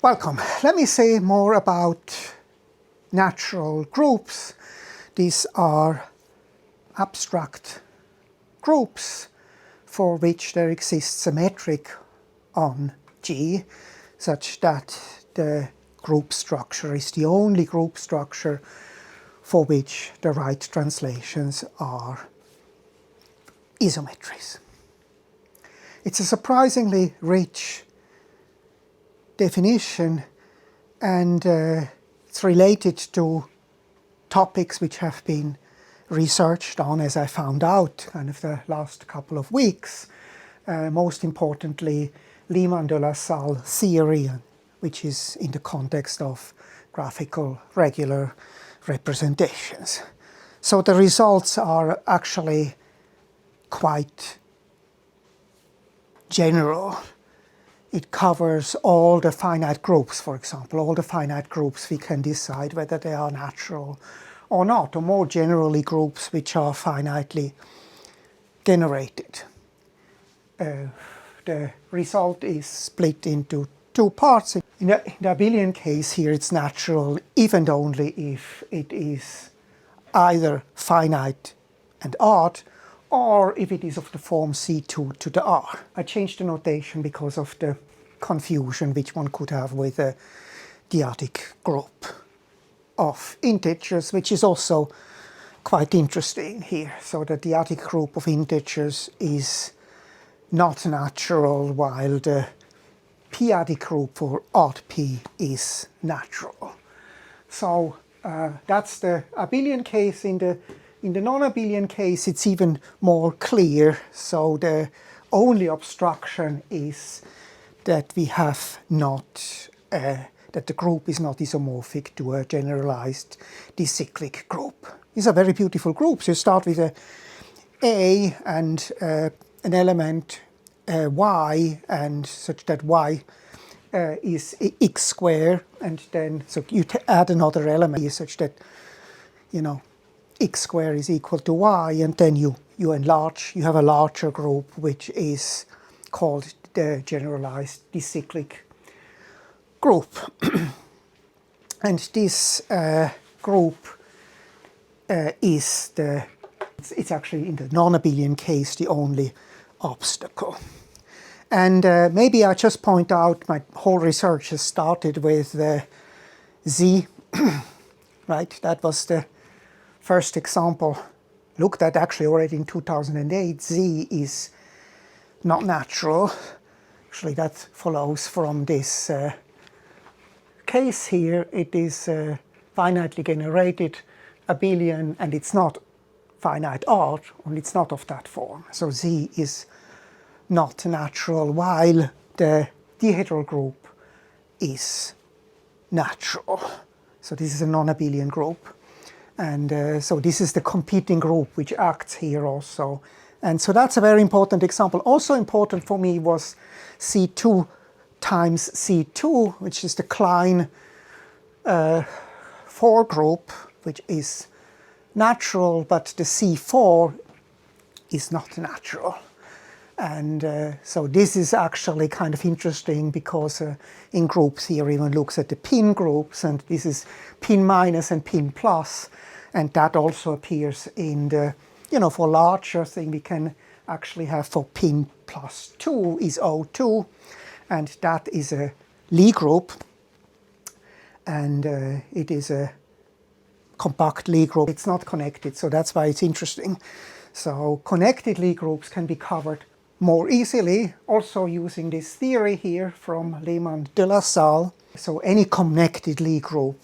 Welcome. Let me say more about natural groups. These are abstract groups for which there exists a metric on G, such that the group structure is the only group structure for which the right translations are isometries. It's a surprisingly rich definition, and it's related to topics which have been researched on, as I found out kind of the last couple of weeks. Most importantly, Lehmann-de La Salle theory, which is in the context of graphical regular representations. So the results are actually quite general. It covers all the finite groups, for example. All the finite groups, we can decide whether they are natural or not, or more generally groups which are finitely generated. The result is split into two parts. In the abelian case here, it's natural if and only if it is either finite and odd, or if it is of the form C2 to the R. I changed the notation because of the confusion which one could have with a dyadic group of integers, which is also quite interesting here. So the dyadic group of integers is not natural, while the p-adic group for odd p is natural. So that's the abelian case. In the non-abelian case, it's even more clear. So the only obstruction is that we have not, that the group is not isomorphic to a generalized dicyclic group. These are very beautiful groups. You start with A and an element y, and such that y is x squared, and then so you add another element such that, x squared is equal to y, and then you enlarge, you have a larger group which is called the generalized dicyclic group. And this group is it's actually in the non-abelian case the only obstacle. And maybe I just point out my whole research has started with Z, right? That was the first example looked at actually already in 2008. Z is not natural. Actually, that follows from this case here. It is finitely generated abelian, and it's not finite odd, and it's not of that form. So Z is not natural, while the dihedral group is natural. So this is a non-abelian group. And so this is the competing group which acts here also. And so that's a very important example. Also important for me was C2 times C2, which is the Klein 4 group, which is natural, but the C4 is not natural. And so this is actually kind of interesting because in group theory one looks at the pin groups, and this is pin minus and pin plus, and that also appears in the, for larger thing we can actually have for pin plus 2 is O2, and that is a Lie group, and it is a compact Lie group. It's not connected, so that's why it's interesting. So connected Lie groups can be covered more easily, also using this theory here from Lehmann-de La Salle. So any connected Lie group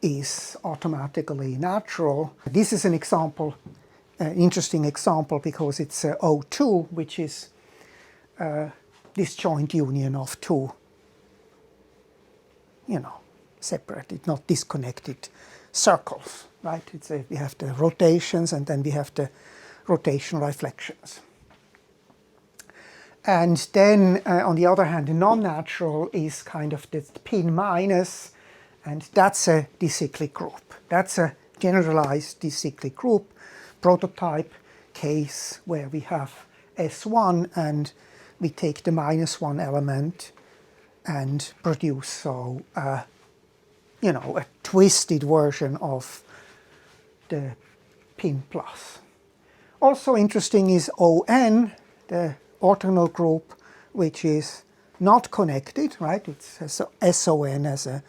is automatically natural. This is an example, an interesting example, because it's O2, which is disjoint union of two, separated, not disconnected circles, right? We have the rotations, and then we have the rotational reflections. And then, on the other hand, the non-natural is kind of the pin minus, and that's a dicyclic group. That's a generalized dicyclic group, prototype case where we have S1 and we take the -1 element and produce so you know, a twisted version of the pin plus. Also interesting is ON, the orthogonal group, which is not connected, right? It's SON as a,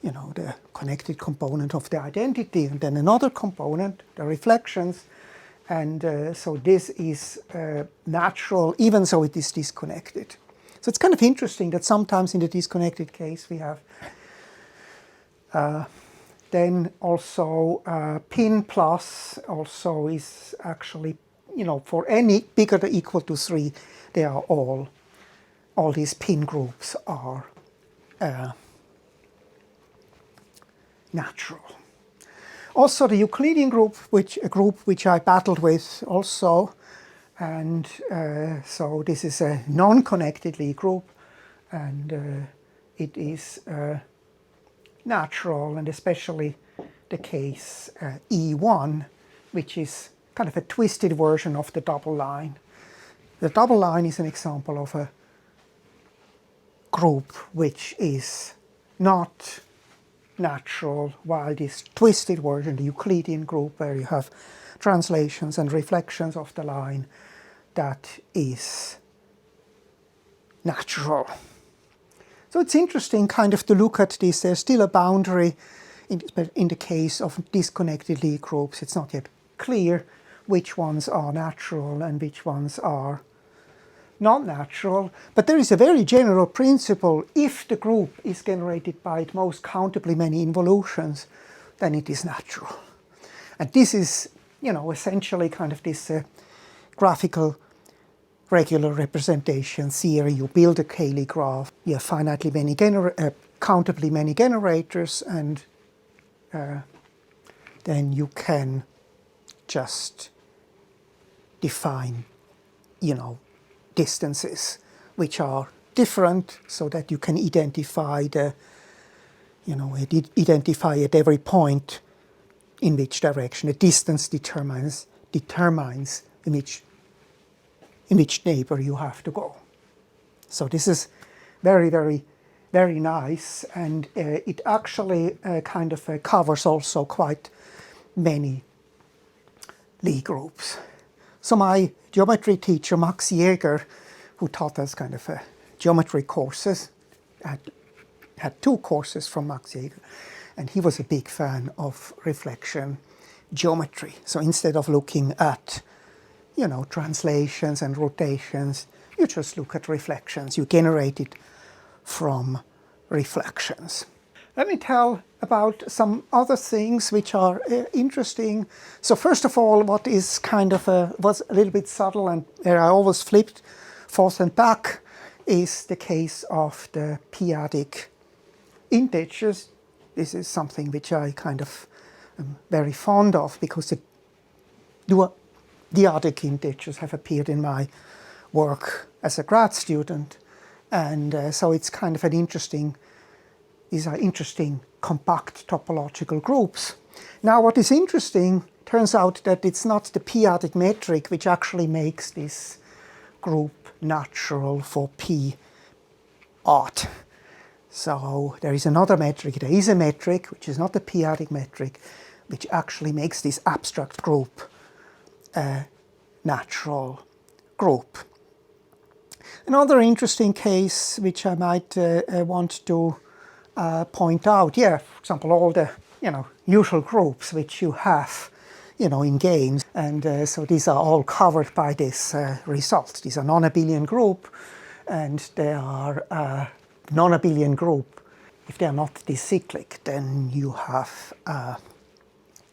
you know, the connected component of the identity, and then another component, the reflections. And so this is natural, even though it is disconnected. So it's kind of interesting that sometimes in the disconnected case we have then also pin plus also is actually, you know, for any bigger than equal to 3, they are all these pin groups are natural. Also the Euclidean group, a group which I battled with also, and so this is a non-connected Lie group, and it is natural, and especially the case E1, which is kind of a twisted version of the double line. The double line is an example of a group which is not natural, while this twisted version, the Euclidean group, where you have translations and reflections of the line, that is natural. So it's interesting kind of to look at this. There's still a boundary in the case of disconnected Lie groups. It's not yet clear which ones are natural and which ones are not natural. But there is a very general principle. If the group is generated by at most countably many involutions, then it is natural. And this is, you know, essentially kind of this graphical regular representation theory. You build a Cayley graph, you have finitely many countably many generators, and then you can just define, you know, distances which are different, so that you can identify the, you know, identify at every point in which direction the distance determines in which neighbor you have to go. So this is very, very, very nice, and it actually kind of covers also quite many Lie groups. So my geometry teacher, Max Jäger, who taught us kind of geometry courses, had 2 courses from Max Jäger, and he was a big fan of reflection geometry. So instead of looking at, you know, translations and rotations, you just look at reflections. You generate it from reflections. Let me tell about some other things which are interesting. So first of all, what is kind of was a little bit subtle, and I always flipped forth and back, is the case of the p-adic integers. This is something which I kind of am very fond of, because the d-adic integers have appeared in my work as a grad student, and so it's kind of an interesting, these are interesting compact topological groups. Now what is interesting, turns out that it's not the p-adic metric which actually makes this group natural for p odd. So there is another metric, there is a metric which is not the p-adic metric, which actually makes this abstract group a natural group. Another interesting case which I might want to point out, for example, all the, you know, usual groups which you have, you know, in games, and so these are all covered by this result. These are non-abelian group, and they are non-abelian group. If they are not cyclic, then you have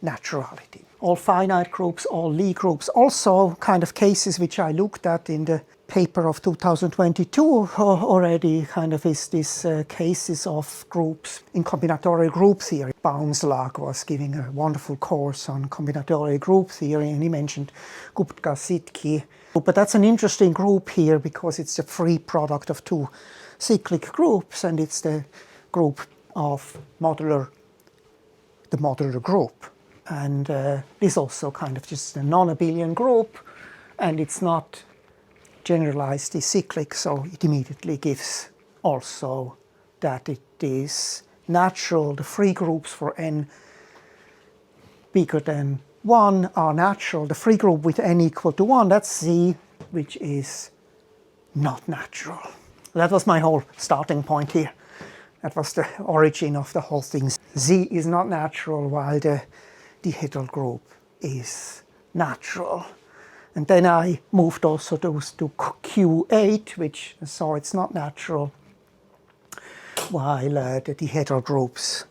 naturality. All finite groups, all Lie groups, also kind of cases which I looked at in the paper of 2022 already, kind of is this cases of groups in combinatorial group theory. Baumslag was giving a wonderful course on combinatorial group theory, and he mentioned Gupta-Sidki. But that's an interesting group here, because it's a free product of 2 cyclic groups, and it's the group of the modular group. And this also kind of just a non-abelian group, and it's not generalized cyclic, so it immediately gives also that it is natural. The free groups for n bigger than 1 are natural. The free group with n equal to 1, that's Z, which is not natural. That was my whole starting point here. That was the origin of the whole thing. Z is not natural while the dihedral group is natural. And then I moved also those to Q8, which, so it's not natural, while the dihedral groups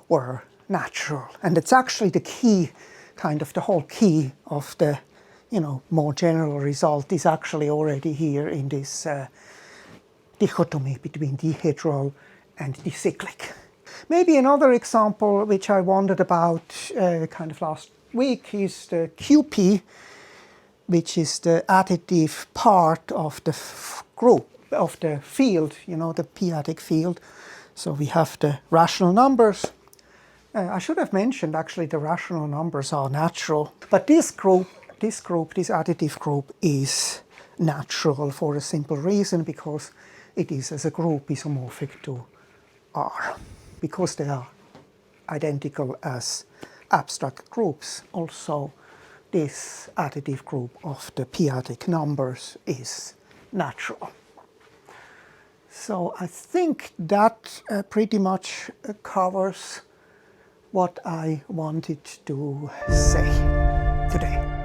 were natural. And it's actually the key, kind of the whole key of the, more general result is actually already here in this dichotomy between dihedral and dicyclic. Maybe another example which I wondered about kind of last week is the QP, which is the additive part of the group, of the field, the p-adic field. So we have the rational numbers. I should have mentioned actually the rational numbers are natural, but this additive group is natural for a simple reason, because it is as a group isomorphic to R, because they are identical as abstract groups. Also, this additive group of the p-adic numbers is natural. So I think that pretty much covers what I wanted to say today.